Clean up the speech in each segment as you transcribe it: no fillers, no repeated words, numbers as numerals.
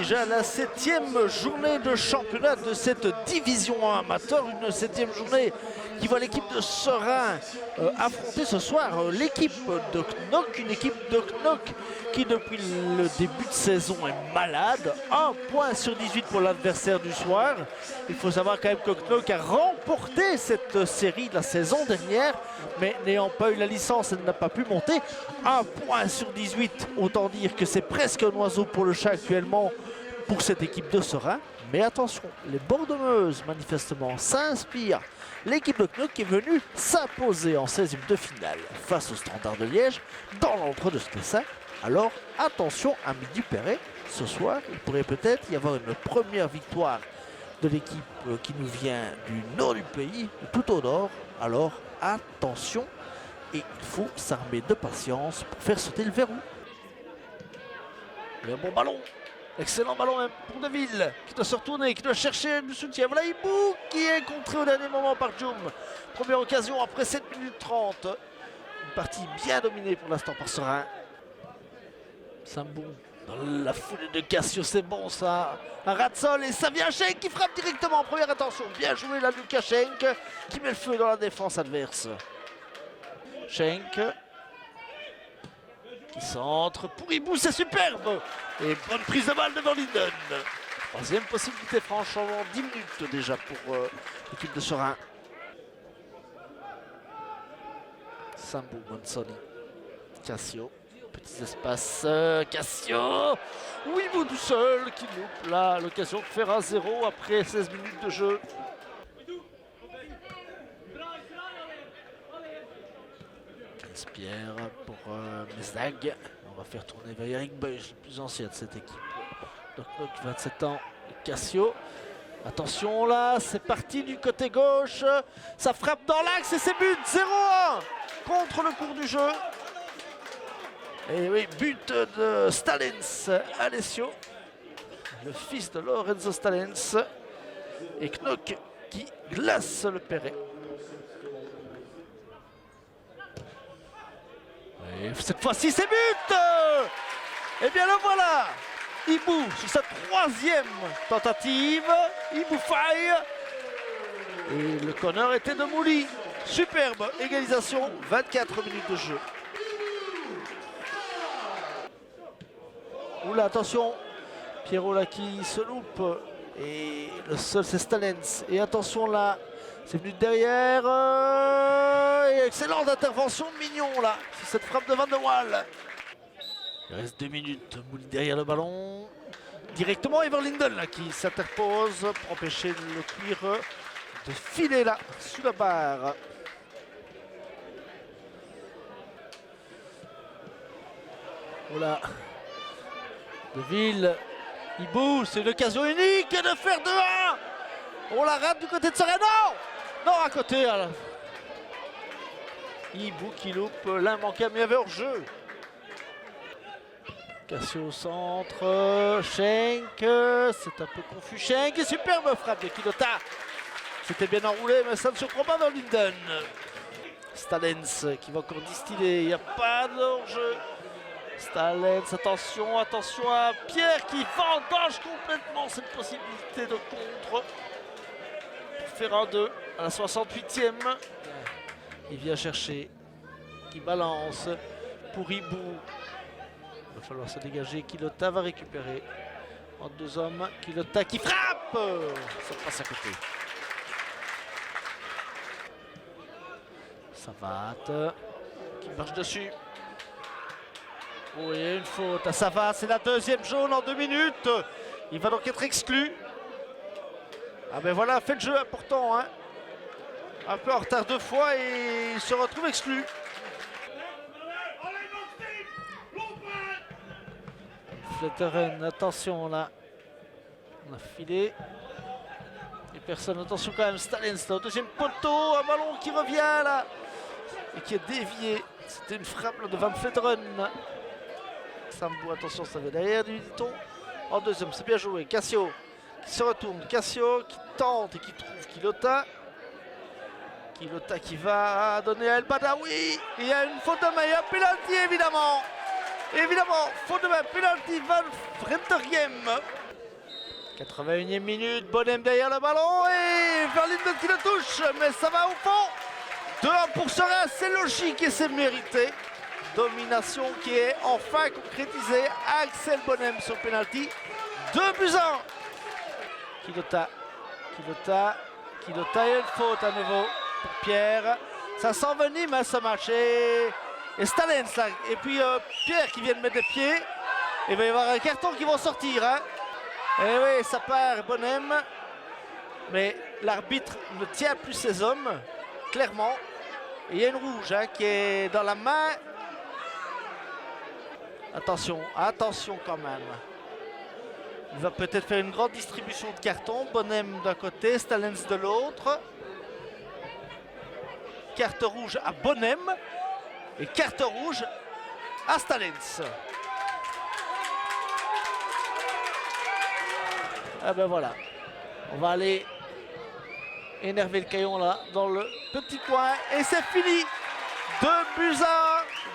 déjà la 7e journée de championnat de cette division 1 amateur. Une 7e journée qui voit l'équipe de Serein affronter ce soir l'équipe de Knock. Une équipe de Knock qui depuis le début de saison est malade. 1 point sur 18 pour l'adversaire du soir. Il faut savoir quand même que Knock a remporté cette série de la saison dernière, mais n'ayant pas eu la licence, elle n'a pas pu monter. 1 point sur 18, autant dire que c'est presque un oiseau pour le chat actuellement pour cette équipe de Serein. Mais attention, les Bordeaux-Meuse manifestement s'inspirent. L'équipe de Knock est venue s'imposer en 16e de finale face au Standard de Liège dans l'entre-deux de Tessin. Alors attention à Midi Perret, ce soir il pourrait peut-être y avoir une première victoire de l'équipe qui nous vient du nord du pays, tout au nord. Alors attention, et il faut s'armer de patience pour faire sauter le verrou. Le bon ballon, excellent ballon même pour Deville, qui doit se retourner, qui doit chercher du soutien. Voilà Ibou qui est contré au dernier moment par Djoum. Première occasion après 7 minutes 30. Une partie bien dominée pour l'instant par Serein. Sambou dans la foulée de Cassio, c'est bon ça. Un rat de sol et ça vient Schenk qui frappe directement. Première attention, bien joué là Lucas Schenk qui met le feu dans la défense adverse. Schenk qui centre pour Ibou, c'est superbe. Et bonne prise de balle devant Linden. Troisième possibilité franche en 10 minutes déjà pour l'équipe de Serein. Sambou, Monsoni, Cassio. Petits espaces, Cassio. Oui, vous tout seul qui loupe là l'occasion de faire 1-0 après 16 minutes de jeu. Pierre pour Mesdag. On va faire tourner vers Eric Beuge, le plus ancien de cette équipe. Donc 27 ans, Cassio. Attention là, c'est parti du côté gauche. Ça frappe dans l'axe et c'est but 0-1 contre le cours du jeu. Et oui, but de Stalens, Alessio, le fils de Lorenzo Stalens. Et Knock qui glace le Perret. Et cette fois-ci, c'est but. Et bien le voilà. Ibou sur sa 3e tentative. Ibou faille. Et le corner était de Mouli. Superbe égalisation, 24 minutes de jeu. Oula, attention, Pierrot là qui se loupe. Et le seul c'est Stalens. Et attention là, c'est venu derrière. Et excellente intervention de Mignon là, sur cette frappe de Van der Waal. Il reste 2 minutes, Mouli derrière le ballon. Directement Everlinden là qui s'interpose pour empêcher le cuir de filer là, sous la barre. Voilà. Deville, Ibou, c'est une occasion unique de faire 2-1. On la rate du côté de Serein. Non, à côté. Alors. Ibou qui loupe l'immanquable, mais il y avait hors-jeu. Cassio au centre, Schenk, c'est un peu confus. Schenk, superbe frappe de Kilota. C'était bien enroulé, mais ça ne surprend pas dans Linden. Stalens qui va encore distiller, il n'y a pas de hors-jeu. Stalens, attention, attention à Pierre qui vendange complètement cette possibilité de contre. Pour faire un 2 à la 68e. Il vient chercher, qui balance pour Ibou. Il va falloir se dégager, Kilota va récupérer. En 2 hommes, Kilota qui frappe. Ça passe à côté. Savat qui marche dessus. Oui, une faute à Savat, c'est la 2e jaune en 2 minutes. Il va donc être exclu. Ah ben voilà, fait le jeu important. Hein. Un peu en retard 2 fois et il se retrouve exclu. Fletteren, attention là. On a filé. Et personne, attention quand même, Stalens là, au 2e poteau, un ballon qui revient là. Et qui est dévié. C'était une frappe là, de Van Fletteren. Sambou, attention, ça va derrière, dit-on. En 2e, c'est bien joué. Cassio qui se retourne. Cassio qui tente et qui trouve Kilota. Kilota qui va donner à El Badawi. Il y a une faute de main, il y a un penalty évidemment. Évidemment, faute de main, penalty Van Frenteriem. 81e minute, Bonhomme derrière le ballon et Verlinden qui le touche, mais ça va au fond. 2-1 pour Sera, c'est logique et c'est mérité. Domination qui est enfin concrétisée. Axel Bonhomme sur penalty. 2-1. Quilota et une faute à nouveau pour Pierre. Ça s'envenime ce match et Stalens là. Et puis Pierre qui vient de mettre des pieds. Il va y avoir un carton qui va sortir. Hein. Et oui, ça part Bonhomme. Mais l'arbitre ne tient plus ses hommes, clairement. Et il y a une rouge hein, qui est dans la main. Attention quand même. Il va peut-être faire une grande distribution de cartons. Bonhomme d'un côté, Stalens de l'autre. Carte rouge à Bonhomme et carte rouge à Stalens. Ah ben voilà, on va aller énerver le caillon là dans le petit coin et c'est fini. 2-1,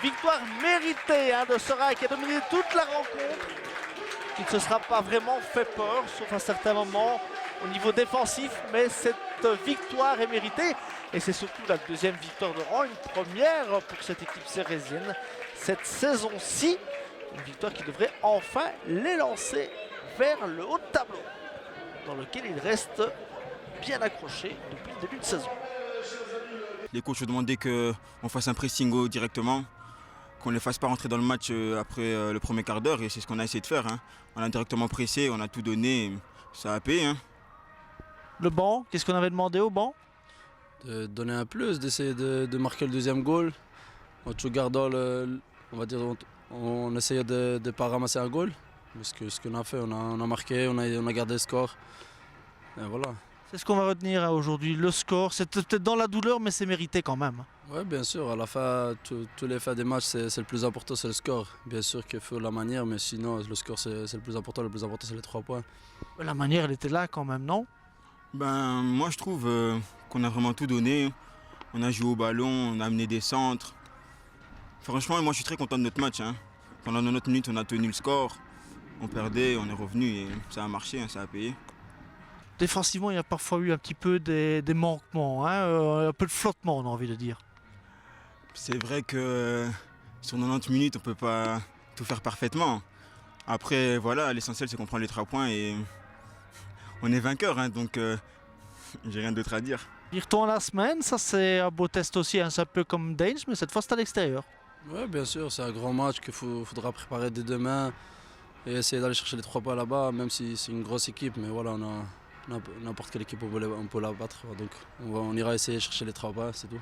victoire méritée hein, de Sera qui a dominé toute la rencontre. Il ne se sera pas vraiment fait peur, sauf à certains moments au niveau défensif, mais cette victoire est méritée. Et c'est surtout la deuxième victoire de rang, une première pour cette équipe cérésienne cette saison-ci. Une victoire qui devrait enfin les lancer vers le haut de tableau, dans lequel ils restent bien accrochés depuis le début de saison. Les coachs ont demandé qu'on fasse un pressing directement, qu'on ne les fasse pas rentrer dans le match après le premier quart d'heure, et c'est ce qu'on a essayé de faire. Hein. On a directement pressé, on a tout donné, ça a payé. Hein. Le banc, qu'est-ce qu'on avait demandé au banc? De donner un plus, d'essayer de marquer le deuxième goal. En tout gardant on essayait de ne pas ramasser un goal. Parce que ce qu'on a fait, on a marqué, on a gardé le score. Et voilà. C'est ce qu'on va retenir aujourd'hui, le score. C'était peut-être dans la douleur, mais c'est mérité quand même. Oui, bien sûr. À la fin, tous les fins des matchs, c'est le plus important, c'est le score. Bien sûr qu'il faut la manière, mais sinon, le score, c'est le plus important. Le plus important, c'est les 3 points. La manière, elle était là quand même, non? Ben, moi, je trouve qu'on a vraiment tout donné. On a joué au ballon, on a amené des centres. Franchement, moi, je suis très content de notre match. Hein. Pendant 90 minutes, on a tenu le score. On perdait, on est revenu et ça a marché, hein, ça a payé. Défensivement, il y a parfois eu un petit peu des manquements, hein, un peu de flottement, on a envie de dire. C'est vrai que sur 90 minutes, on ne peut pas tout faire parfaitement. Après, voilà, l'essentiel, c'est qu'on prend les 3 points et on est vainqueur, hein, donc j'ai rien d'autre à dire. Il retourne la semaine, ça c'est un beau test aussi, hein, c'est un peu comme Danes, mais cette fois c'est à l'extérieur. Oui, bien sûr, c'est un grand match qu'il faudra préparer dès demain et essayer d'aller chercher les 3 points là-bas, même si c'est une grosse équipe, mais voilà, n'importe quelle équipe on peut la battre, donc on ira essayer de chercher les 3 points, c'est tout.